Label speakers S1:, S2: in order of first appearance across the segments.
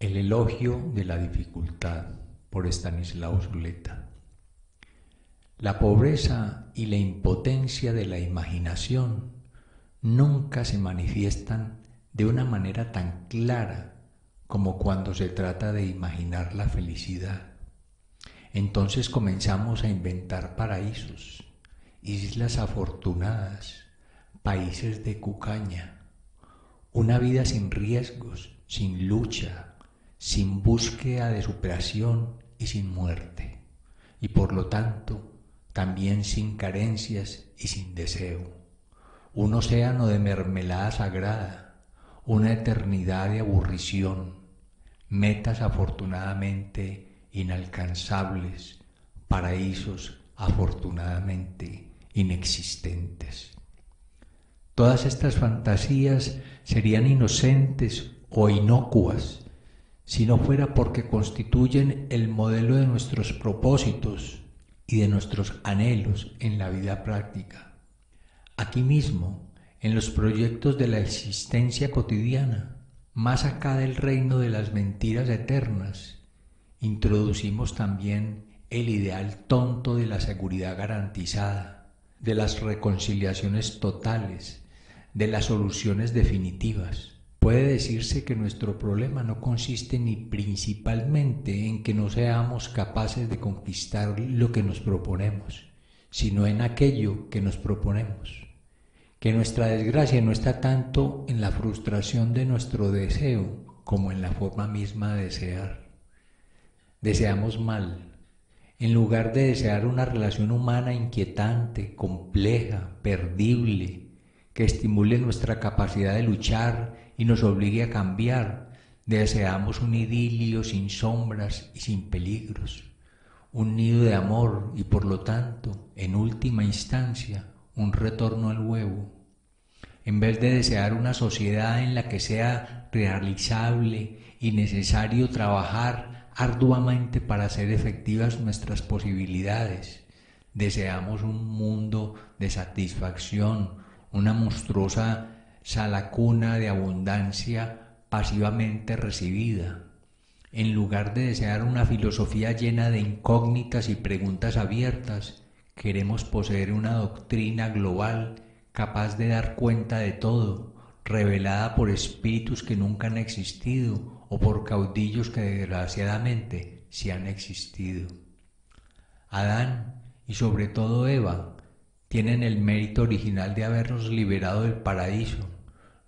S1: El elogio de la dificultad, por Estanislao Zuleta. La pobreza y la impotencia de la imaginación nunca se manifiestan de una manera tan clara como cuando se trata de imaginar la felicidad. Entonces comenzamos a inventar paraísos, islas afortunadas, países de cucaña, una vida sin riesgos, sin lucha, sin búsqueda de superación y sin muerte, y por lo tanto también sin carencias y sin deseo, un océano de mermelada sagrada, una eternidad de aburrición, metas afortunadamente inalcanzables, paraísos afortunadamente inexistentes. Todas estas fantasías serían inocentes o inocuas si no fuera porque constituyen el modelo de nuestros propósitos y de nuestros anhelos en la vida práctica. Aquí mismo, en los proyectos de la existencia cotidiana, más acá del reino de las mentiras eternas, introducimos también el ideal tonto de la seguridad garantizada, de las reconciliaciones totales, de las soluciones definitivas. Puede decirse que nuestro problema no consiste ni principalmente en que no seamos capaces de conquistar lo que nos proponemos, sino en aquello que nos proponemos. Que nuestra desgracia no está tanto en la frustración de nuestro deseo como en la forma misma de desear. Deseamos mal. En lugar de desear una relación humana inquietante, compleja, perdible, que estimule nuestra capacidad de luchar y nos obligue a cambiar, deseamos un idilio sin sombras y sin peligros, un nido de amor y por lo tanto, en última instancia, un retorno al huevo. En vez de desear una sociedad en la que sea realizable y necesario trabajar arduamente para hacer efectivas nuestras posibilidades, deseamos un mundo de satisfacción, una monstruosa salacuna de abundancia pasivamente recibida. En lugar de desear una filosofía llena de incógnitas y preguntas abiertas, queremos poseer una doctrina global capaz de dar cuenta de todo, revelada por espíritus que nunca han existido o por caudillos que desgraciadamente sí han existido. Adán y sobre todo Eva tienen el mérito original de habernos liberado del paraíso.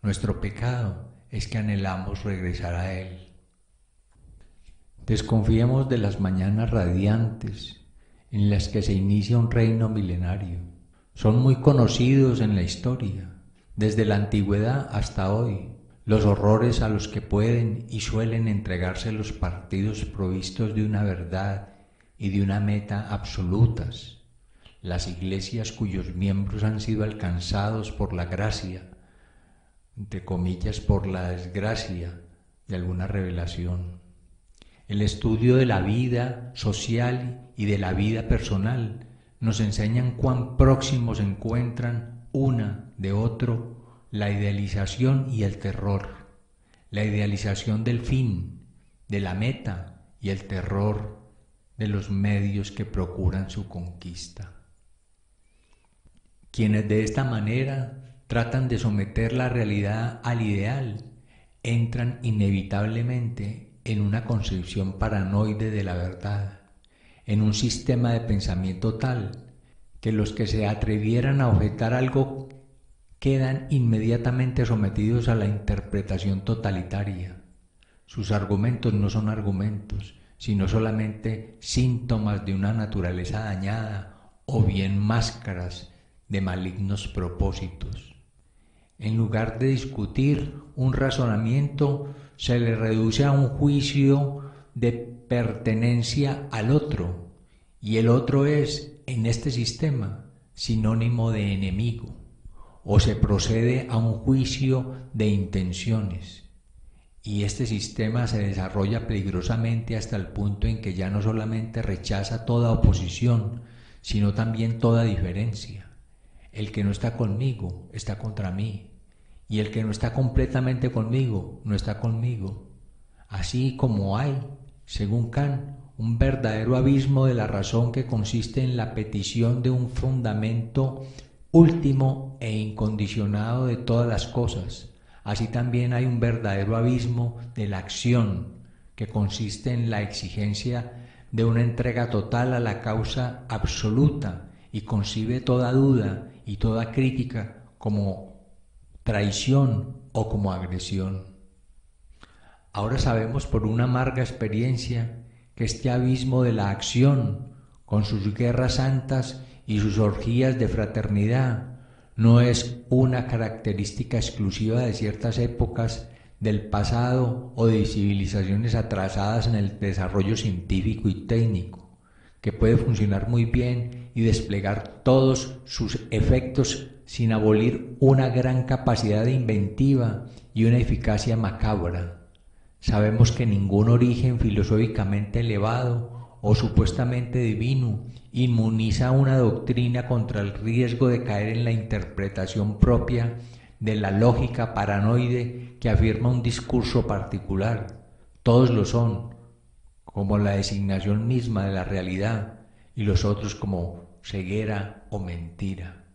S1: Nuestro pecado es que anhelamos regresar a él. Desconfiemos de las mañanas radiantes en las que se inicia un reino milenario. Son muy conocidos en la historia, desde la antigüedad hasta hoy, los horrores a los que pueden y suelen entregarse los partidos provistos de una verdad y de una meta absolutas. Las iglesias cuyos miembros han sido alcanzados por la gracia, entre comillas por la desgracia de alguna revelación. El estudio de la vida social y de la vida personal nos enseñan cuán próximos se encuentran una de otro la idealización y el terror, la idealización del fin, de la meta y el terror de los medios que procuran su conquista. Quienes de esta manera tratan de someter la realidad al ideal, entran inevitablemente en una concepción paranoide de la verdad, en un sistema de pensamiento tal que los que se atrevieran a objetar algo quedan inmediatamente sometidos a la interpretación totalitaria. Sus argumentos no son argumentos, sino solamente síntomas de una naturaleza dañada o bien máscaras de malignos propósitos. En lugar de discutir un razonamiento, se le reduce a un juicio de pertenencia al otro, y el otro es, en este sistema, sinónimo de enemigo, o se procede a un juicio de intenciones, y este sistema se desarrolla peligrosamente hasta el punto en que ya no solamente rechaza toda oposición, sino también toda diferencia. El que no está conmigo está contra mí, y el que no está completamente conmigo no está conmigo. así como hay, según Kant, un verdadero abismo de la razón que consiste en la petición de un fundamento último e incondicionado de todas las cosas. Así también hay un verdadero abismo de la acción, que consiste en la exigencia de una entrega total a la causa absoluta y concibe toda duda y toda crítica como traición o como agresión. Ahora sabemos por una amarga experiencia que este abismo de la acción, con sus guerras santas y sus orgías de fraternidad, no es una característica exclusiva de ciertas épocas del pasado o de civilizaciones atrasadas en el desarrollo científico y técnico, que puede funcionar muy bien y desplegar todos sus efectos sin abolir una gran capacidad de inventiva y una eficacia macabra. Sabemos que ningún origen filosóficamente elevado o supuestamente divino inmuniza una doctrina contra el riesgo de caer en la interpretación propia de la lógica paranoide que afirma un discurso particular. Todos lo son, como la designación misma de la realidad, y los otros como ceguera o mentira.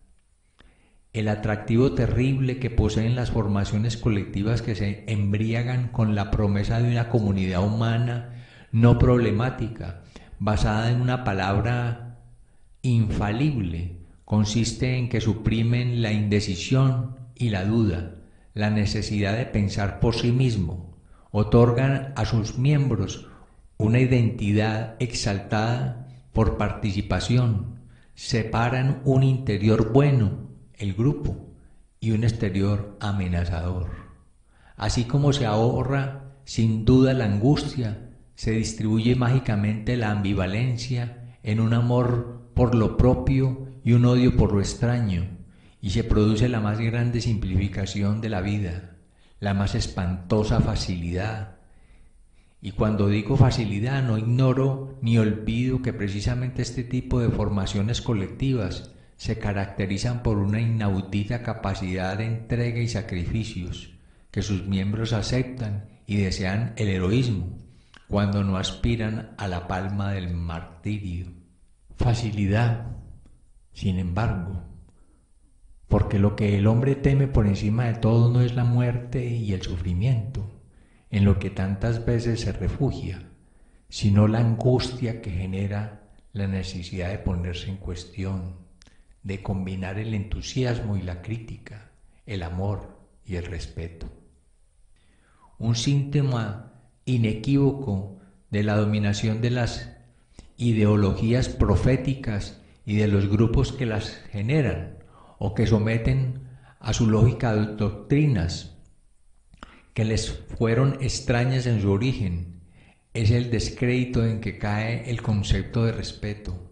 S1: El atractivo terrible que poseen las formaciones colectivas que se embriagan con la promesa de una comunidad humana no problemática, basada en una palabra infalible, consiste en que suprimen la indecisión y la duda, la necesidad de pensar por sí mismo, otorgan a sus miembros una identidad exaltada por participación, separan un interior bueno, el grupo, y un exterior amenazador. Así como se ahorra sin duda la angustia, se distribuye mágicamente la ambivalencia en un amor por lo propio y un odio por lo extraño, y se produce la más grande simplificación de la vida, la más espantosa facilidad. Y cuando digo facilidad no ignoro ni olvido que precisamente este tipo de formaciones colectivas se caracterizan por una inaudita capacidad de entrega y sacrificios, que sus miembros aceptan y desean el heroísmo, cuando no aspiran a la palma del martirio. Facilidad, sin embargo, porque lo que el hombre teme por encima de todo no es la muerte y el sufrimiento, en lo que tantas veces se refugia, sino la angustia que genera la necesidad de ponerse en cuestión, de combinar el entusiasmo y la crítica, el amor y el respeto. Un síntoma inequívoco de la dominación de las ideologías proféticas y de los grupos que las generan o que someten a su lógica doctrinas que les fueron extrañas en su origen, es el descrédito en que cae el concepto de respeto.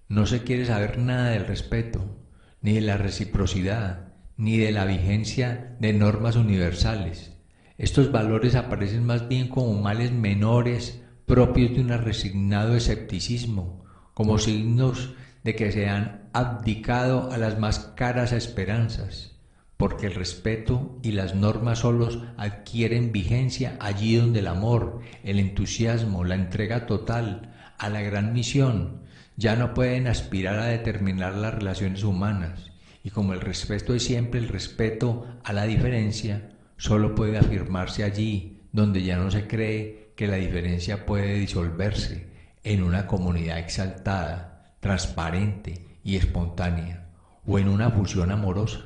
S1: No se quiere saber nada del respeto, ni de la reciprocidad, ni de la vigencia de normas universales. Estos valores aparecen más bien como males menores propios de un resignado escepticismo, como signos de que se han abdicado a las más caras esperanzas, porque el respeto y las normas solos adquieren vigencia allí donde el amor, el entusiasmo, la entrega total a la gran misión ya no pueden aspirar a determinar las relaciones humanas, y como el respeto es siempre el respeto a la diferencia, solo puede afirmarse allí donde ya no se cree que la diferencia puede disolverse en una comunidad exaltada, transparente y espontánea, o en una fusión amorosa.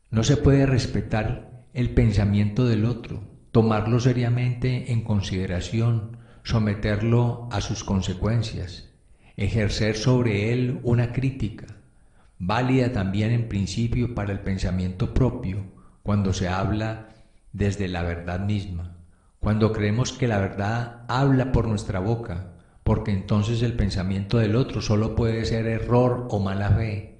S1: No se puede respetar el pensamiento del otro, tomarlo seriamente en consideración, someterlo a sus consecuencias, ejercer sobre él una crítica, válida también en principio para el pensamiento propio, cuando se habla desde la verdad misma, cuando creemos que la verdad habla por nuestra boca, porque entonces el pensamiento del otro solo puede ser error o mala fe,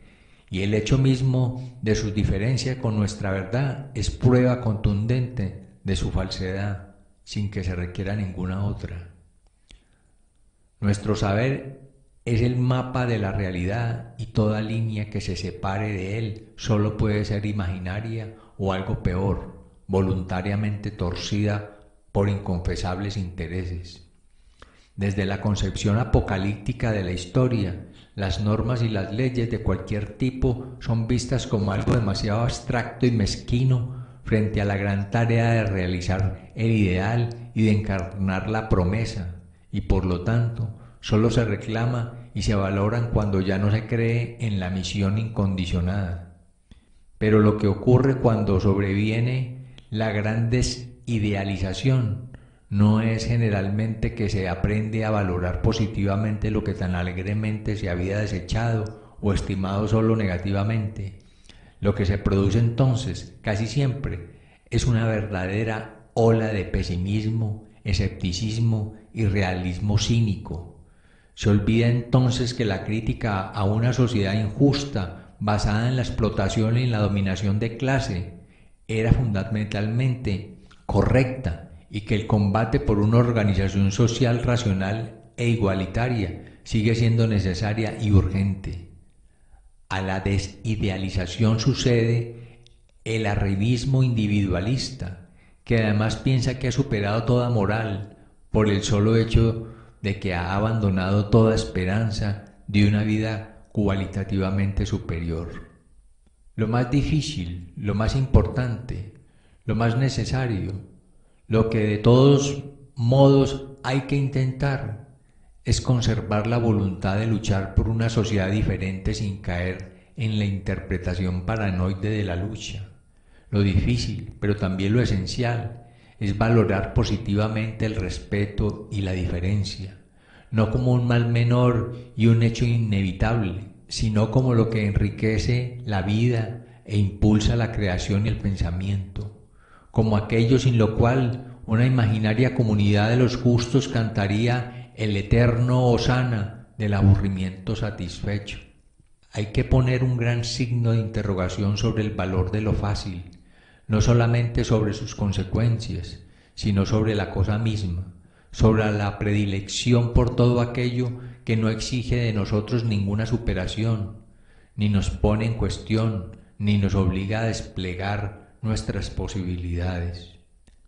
S1: y el hecho mismo de su diferencia con nuestra verdad es prueba contundente de su falsedad, sin que se requiera ninguna otra. Nuestro saber es el mapa de la realidad y toda línea que se separe de él solo puede ser imaginaria o algo peor, voluntariamente torcida por inconfesables intereses. Desde la concepción apocalíptica de la historia, las normas y las leyes de cualquier tipo son vistas como algo demasiado abstracto y mezquino frente a la gran tarea de realizar el ideal y de encarnar la promesa, y por lo tanto solo se reclama y se valoran cuando ya no se cree en la misión incondicionada. Pero lo que ocurre cuando sobreviene la gran desidealización no es generalmente que se aprende a valorar positivamente lo que tan alegremente se había desechado o estimado solo negativamente. Lo que se produce entonces, casi siempre, es una verdadera ola de pesimismo, escepticismo y realismo cínico. Se olvida entonces que la crítica a una sociedad injusta, basada en la explotación y en la dominación de clase, era fundamentalmente correcta, y que el combate por una organización social racional e igualitaria sigue siendo necesaria y urgente. A la desidealización sucede el arribismo individualista, que además piensa que ha superado toda moral por el solo hecho de que ha abandonado toda esperanza de una vida cualitativamente superior. Lo más difícil, lo más importante, lo más necesario, lo que de todos modos hay que intentar es conservar la voluntad de luchar por una sociedad diferente sin caer en la interpretación paranoide de la lucha. Lo difícil, pero también lo esencial, es valorar positivamente el respeto y la diferencia, no como un mal menor y un hecho inevitable, sino como lo que enriquece la vida e impulsa la creación y el pensamiento, como aquello sin lo cual una imaginaria comunidad de los justos cantaría el eterno hosana del aburrimiento satisfecho. Hay que poner un gran signo de interrogación sobre el valor de lo fácil, no solamente sobre sus consecuencias, sino sobre la cosa misma, sobre la predilección por todo aquello que no exige de nosotros ninguna superación, ni nos pone en cuestión, ni nos obliga a desplegar nuestras posibilidades.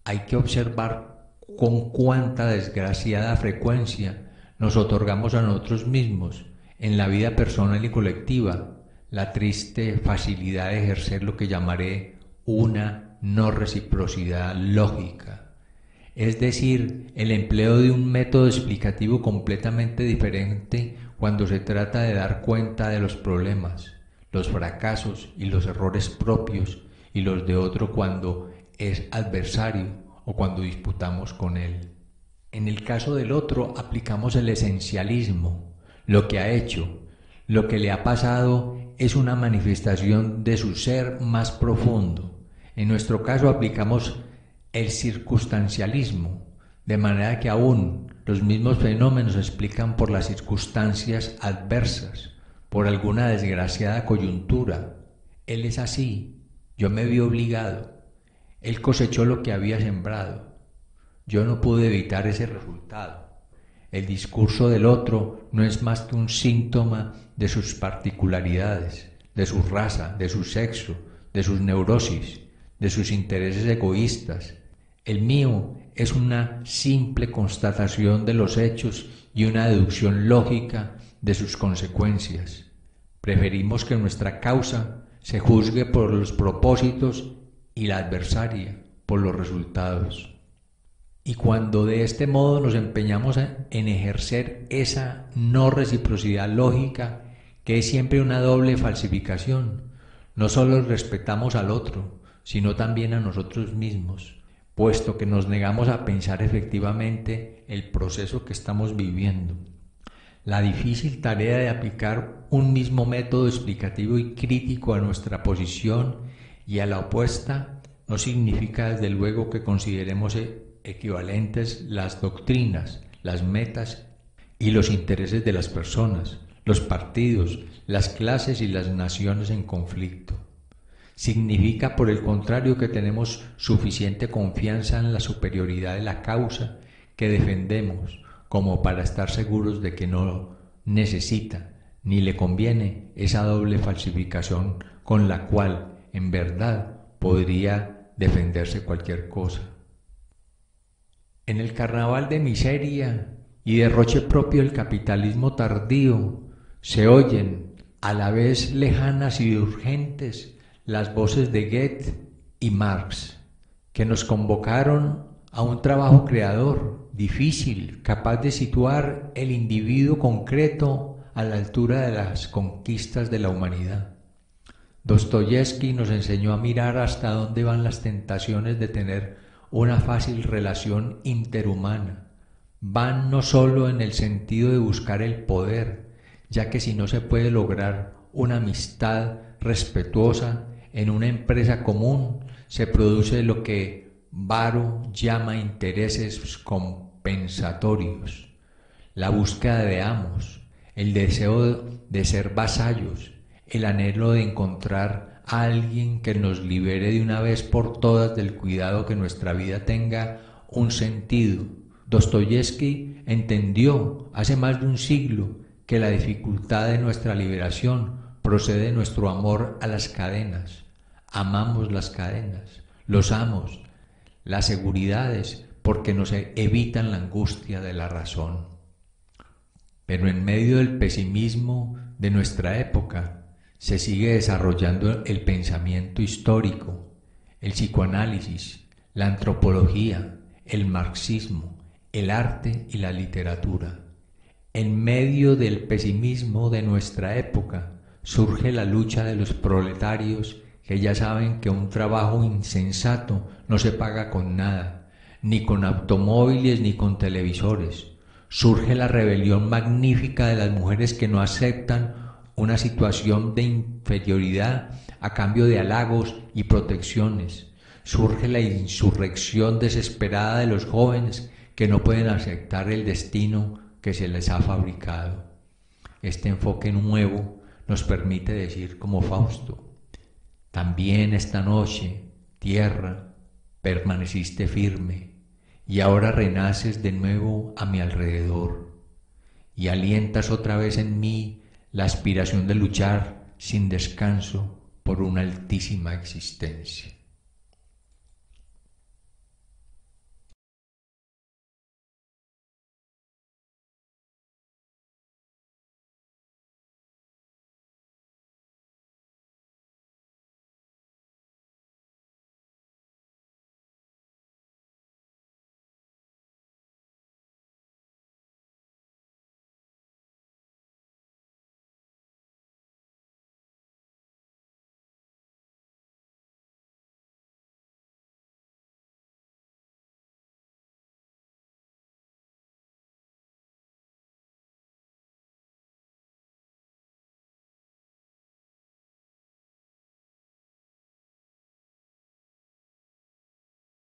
S1: Hay que observar con cuánta desgraciada frecuencia nos otorgamos a nosotros mismos, en la vida personal y colectiva, la triste facilidad de ejercer lo que llamaré una no reciprocidad lógica, es decir, el empleo de un método explicativo completamente diferente cuando se trata de dar cuenta de los problemas, los fracasos y los errores propios y los de otro cuando es adversario o cuando disputamos con él. En el caso del otro aplicamos el esencialismo, lo que ha hecho, lo que le ha pasado es una manifestación de su ser más profundo. En nuestro caso aplicamos el circunstancialismo, de manera que aún los mismos fenómenos se explican por las circunstancias adversas, por alguna desgraciada coyuntura. Él es así. Yo me vi obligado. Él cosechó lo que había sembrado. Yo no pude evitar ese resultado. El discurso del otro no es más que un síntoma de sus particularidades, de su raza, de su sexo, de sus neurosis, de sus intereses egoístas. El mío es una simple constatación de los hechos y una deducción lógica de sus consecuencias. Preferimos que nuestra causa se juzgue por los propósitos y la adversaria por los resultados. Y cuando de este modo nos empeñamos en ejercer esa no reciprocidad lógica, que es siempre una doble falsificación, no solo respetamos al otro, sino también a nosotros mismos, puesto que nos negamos a pensar efectivamente el proceso que estamos viviendo. La difícil tarea de aplicar un mismo método explicativo y crítico a nuestra posición y a la opuesta no significa desde luego que consideremos equivalentes las doctrinas, las metas y los intereses de las personas, los partidos, las clases y las naciones en conflicto. Significa, por el contrario, que tenemos suficiente confianza en la superioridad de la causa que defendemos como para estar seguros de que no necesita ni le conviene esa doble falsificación con la cual, en verdad, podría defenderse cualquier cosa. En el carnaval de miseria y derroche propio del capitalismo tardío se oyen, a la vez lejanas y urgentes, las voces de Goethe y Marx, que nos convocaron a un trabajo creador, difícil, capaz de situar el individuo concreto a la altura de las conquistas de la humanidad. Dostoyevsky nos enseñó a mirar hasta dónde van las tentaciones de tener una fácil relación interhumana. Van no solo en el sentido de buscar el poder, ya que si no se puede lograr una amistad respetuosa en una empresa común, se produce lo que Varro llama intereses compensatorios, la búsqueda de amos, el deseo de ser vasallos, el anhelo de encontrar a alguien que nos libere de una vez por todas del cuidado que nuestra vida tenga un sentido. Dostoyevsky entendió hace más de un siglo que la dificultad de nuestra liberación procede de nuestro amor a las cadenas. Amamos las cadenas, los amos, las seguridades, porque nos evitan la angustia de la razón. Pero en medio del pesimismo de nuestra época se sigue desarrollando el pensamiento histórico, el psicoanálisis, la antropología, el marxismo, el arte y la literatura. En medio del pesimismo de nuestra época surge la lucha de los proletarios que ya saben que un trabajo insensato no se paga con nada, ni con automóviles ni con televisores. Surge la rebelión magnífica de las mujeres que no aceptan una situación de inferioridad a cambio de halagos y protecciones. Surge la insurrección desesperada de los jóvenes que no pueden aceptar el destino que se les ha fabricado. Este enfoque nuevo nos permite decir como Fausto: también esta noche, tierra, permaneciste firme, y ahora renaces de nuevo a mi alrededor, y alientas otra vez en mí la aspiración de luchar sin descanso por una altísima existencia.